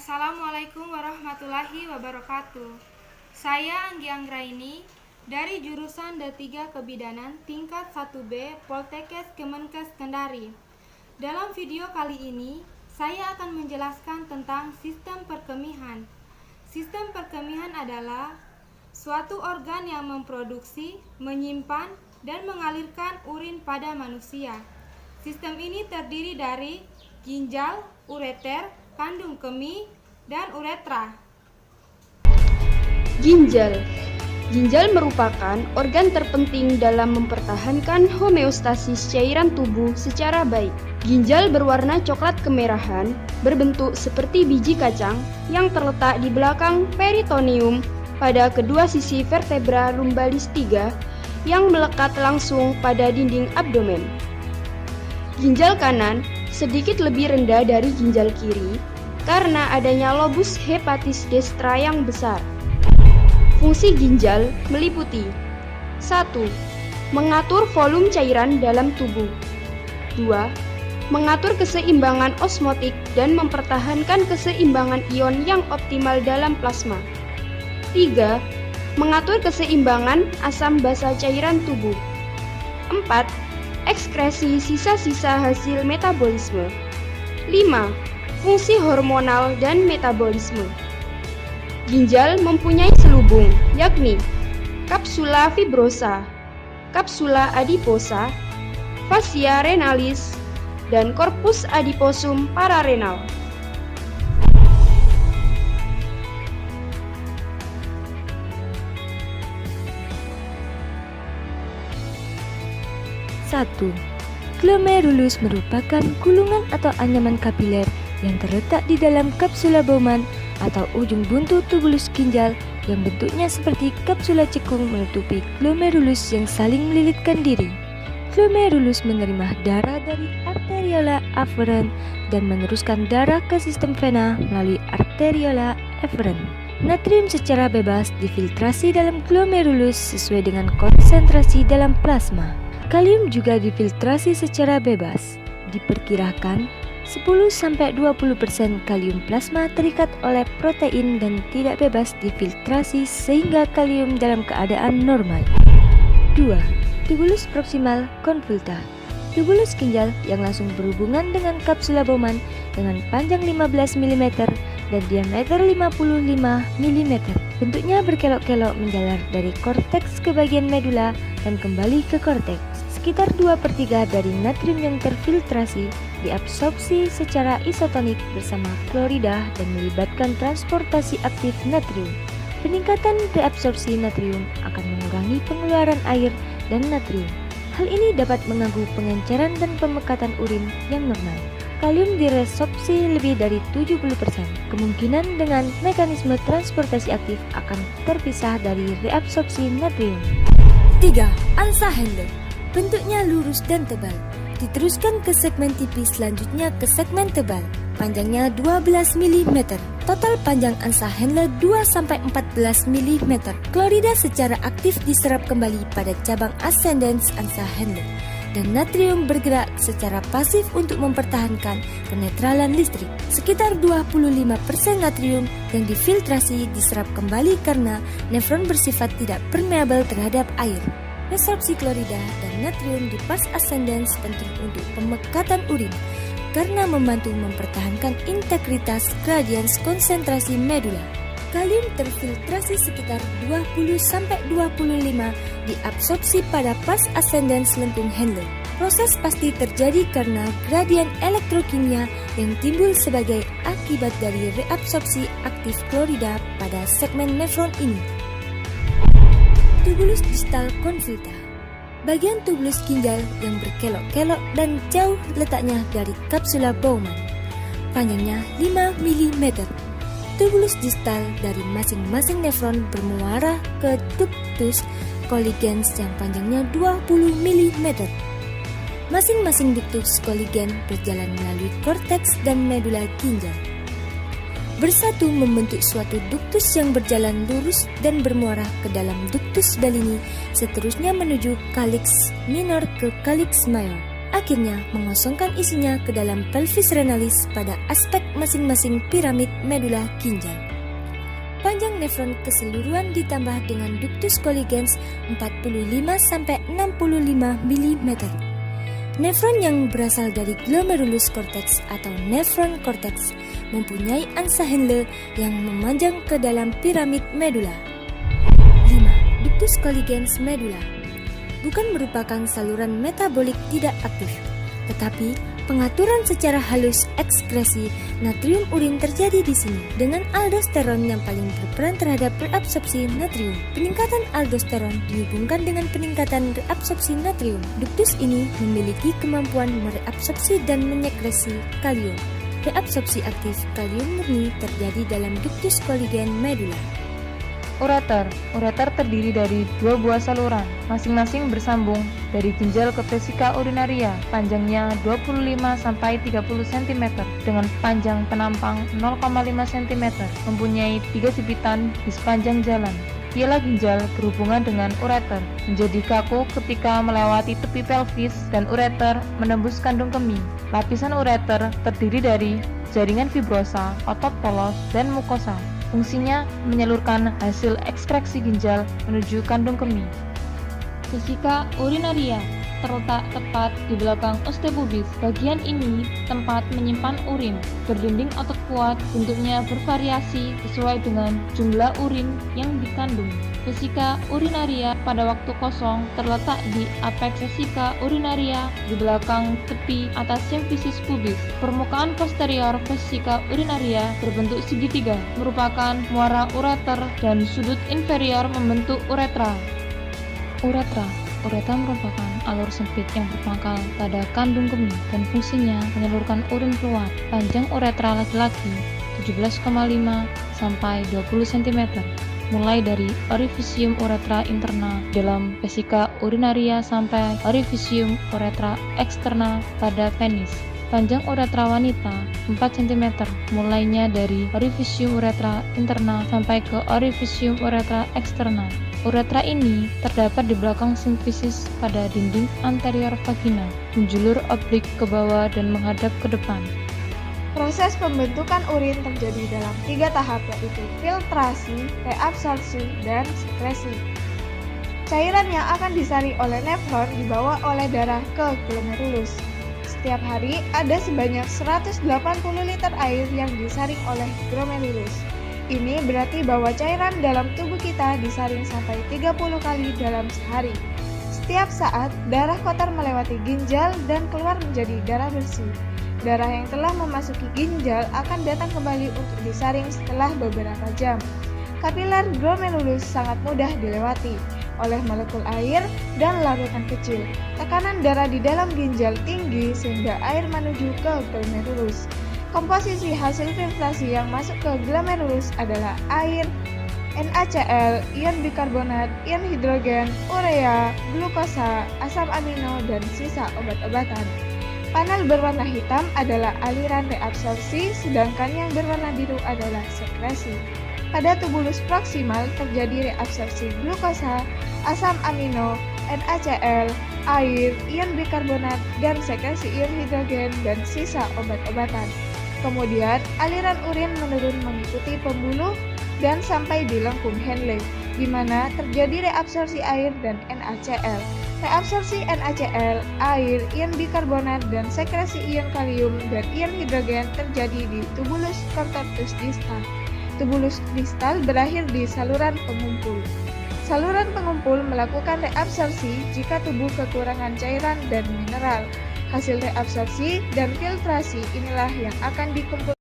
Assalamualaikum warahmatullahi wabarakatuh. Saya Anggi Anggraini dari jurusan D3 Kebidanan tingkat 1B Poltekkes Kemenkes Kendari. Dalam video kali ini, saya akan menjelaskan tentang sistem perkemihan. Sistem perkemihan adalah suatu organ yang memproduksi, menyimpan, dan mengalirkan urin pada manusia. Sistem ini terdiri dari ginjal, ureter, kandung kemih, dan uretra. Ginjal. Ginjal merupakan organ terpenting dalam mempertahankan homeostasis cairan tubuh secara baik. Ginjal berwarna coklat kemerahan, berbentuk seperti biji kacang yang terletak di belakang peritoneum pada kedua sisi vertebra lumbalis 3 yang melekat langsung pada dinding abdomen. Ginjal kanan sedikit lebih rendah dari ginjal kiri karena adanya lobus hepatis destra yang besar. Fungsi ginjal meliputi 1. Mengatur volume cairan dalam tubuh. 2. Mengatur keseimbangan osmotik dan mempertahankan keseimbangan ion yang optimal dalam plasma. 3. Mengatur keseimbangan asam basa cairan tubuh. 4. Ekskresi sisa-sisa hasil metabolisme. 5. Fungsi hormonal dan metabolisme. Ginjal mempunyai selubung, yakni kapsula fibrosa, kapsula adiposa, fascia renalis, dan corpus adiposum pararenal. Satu. Glomerulus merupakan gulungan atau anyaman kapiler yang terletak di dalam kapsula Bowman atau ujung buntu tubulus ginjal yang bentuknya seperti kapsula cekung menutupi glomerulus yang saling melilitkan diri. Glomerulus menerima darah dari arteriola afferent dan meneruskan darah ke sistem vena melalui arteriola efferent. Natrium secara bebas difiltrasi dalam glomerulus sesuai dengan konsentrasi dalam plasma. Kalium juga difiltrasi secara bebas. Diperkirakan 10-20% kalium plasma terikat oleh protein dan tidak bebas difiltrasi sehingga kalium dalam keadaan normal. 2. Tubulus proximal convoluta. Tubulus ginjal yang langsung berhubungan dengan kapsula Bowman dengan panjang 15 mm dan diameter 55 mm. Bentuknya berkelok-kelok menjalar dari korteks ke bagian medula dan kembali ke korteks. Sekitar 2/3 dari natrium yang terfiltrasi diabsorpsi secara isotonik bersama klorida dan melibatkan transportasi aktif natrium. Peningkatan reabsorpsi natrium akan mengurangi pengeluaran air dan natrium. Hal ini dapat mengganggu pengenceran dan pemekatan urin yang normal. Kalium diresorpsi lebih dari 70%. Kemungkinan dengan mekanisme transportasi aktif akan terpisah dari reabsorpsi natrium. 3. Ansa Handler. Bentuknya lurus dan tebal. Diteruskan ke segmen tipis, selanjutnya ke segmen tebal. Panjangnya 12 mm. Total panjang ansa Handler 2-14 mm. Klorida secara aktif diserap kembali pada cabang ascendens ansa Handler. Dan natrium bergerak secara pasif untuk mempertahankan kenetralan listrik. Sekitar 25% natrium yang difiltrasi diserap kembali karena nefron bersifat tidak permeabel terhadap air. Resorpsi klorida dan natrium di pars ascendens penting untuk pemekatan urin karena membantu mempertahankan integritas gradiens konsentrasi medula. Kalium terfiltrasi sekitar 20-25 diabsorpsi pada pars ascendens lengkung Handler. Proses pasti terjadi karena gradien elektrokimia yang timbul sebagai akibat dari reabsorpsi aktif klorida pada segmen nefron ini. Tubulus distal convoluta. Bagian tubulus ginjal yang berkelok-kelok dan jauh letaknya dari kapsula Bowman. Panjangnya 5 mm. Tubulus distal dari masing-masing nefron bermuara ke ductus colligens yang panjangnya 20 mm. Masing-masing ductus colligen berjalan melalui korteks dan medula ginjal. Bersatu membentuk suatu ductus yang berjalan lurus dan bermuara ke dalam ductus Bellini, seterusnya menuju calyx minor ke calyx major. akhirnya mengosongkan isinya ke dalam pelvis renalis pada aspek masing-masing piramid medula ginjal. Panjang nefron keseluruhan ditambah dengan ductus colligens 45-65 mm. Nefron yang berasal dari glomerulus cortex atau nefron cortex mempunyai ansa Henle yang memanjang ke dalam piramid medula. 5. Ductus colligens medula bukan merupakan saluran metabolik tidak aktif, tetapi pengaturan secara halus ekskresi natrium urin terjadi di sini dengan aldosteron yang paling berperan terhadap reabsorpsi natrium. Peningkatan aldosteron dihubungkan dengan peningkatan reabsorpsi natrium. Ductus ini memiliki kemampuan mereabsorpsi dan menyekresi kalium. Reabsorpsi aktif kalium murni terjadi dalam ductus colligen medula. Ureter. Ureter terdiri dari dua buah saluran, masing-masing bersambung dari ginjal ke vesika urinaria, panjangnya 25-30 cm dengan panjang penampang 0,5 cm, mempunyai 3 jepitan di sepanjang jalan. Piala ginjal berhubungan dengan ureter, menjadi kaku ketika melewati tepi pelvis dan ureter menembus kandung kemih. Lapisan ureter terdiri dari jaringan fibrosa, otot polos, dan mukosa. Fungsinya menyalurkan hasil ekstraksi ginjal menuju kandung kemih. Vesika urinaria terletak tepat di belakang osteopubis. Bagian ini tempat menyimpan urin. Berdinding otot kuat, bentuknya bervariasi sesuai dengan jumlah urin yang dikandung. Vesika urinaria pada waktu kosong terletak di apeks vesika urinaria di belakang tepi atas symphysis pubis. Permukaan posterior vesika urinaria berbentuk segitiga, merupakan muara ureter dan sudut inferior membentuk uretra. Uretra merupakan alur sempit yang berpangkal pada kandung kemih dan fungsinya menyalurkan urin keluar. Panjang uretra laki-laki 17,5 sampai 20 cm, mulai dari orifisium uretra interna dalam vesika urinaria sampai orifisium uretra eksterna pada penis. Panjang uretra wanita 4 cm, mulainya dari orifisium uretra interna sampai ke orifisium uretra eksterna. Uretra ini terdapat di belakang simfisis pada dinding anterior vagina, menjulur oblik ke bawah dan menghadap ke depan. Proses pembentukan urin terjadi dalam 3 tahap, yaitu filtrasi, reabsorpsi, dan sekresi. Cairan yang akan disaring oleh nefron dibawa oleh darah ke glomerulus. Setiap hari ada sebanyak 180 liter air yang disaring oleh glomerulus. Ini berarti bahwa cairan dalam tubuh kita disaring sampai 30 kali dalam sehari. Setiap saat, darah kotor melewati ginjal dan keluar menjadi darah bersih. Darah yang telah memasuki ginjal akan datang kembali untuk disaring setelah beberapa jam. Kapiler glomerulus sangat mudah dilewati oleh molekul air dan larutan kecil. Tekanan darah di dalam ginjal tinggi sehingga air menuju ke glomerulus. Komposisi hasil filtrasi yang masuk ke glomerulus adalah air, NaCl, ion bikarbonat, ion hidrogen, urea, glukosa, asam amino, dan sisa obat-obatan. Panel berwarna hitam adalah aliran reabsorpsi, sedangkan yang berwarna biru adalah sekresi. Pada tubulus proksimal terjadi reabsorpsi glukosa, asam amino, NaCl, air, ion bikarbonat, dan sekresi ion hidrogen dan sisa obat-obatan. Kemudian, aliran urin menurun mengikuti pembuluh dan sampai di lengkung Henle, di mana terjadi reabsorpsi air dan NaCl. Reabsorpsi NaCl, air, ion bikarbonat, dan sekresi ion kalium dan ion hidrogen terjadi di tubulus contortus distal. Tubulus distal berakhir di saluran pengumpul. Saluran pengumpul melakukan reabsorpsi jika tubuh kekurangan cairan dan mineral. Hasil reabsorpsi dan filtrasi inilah yang akan dikumpulkan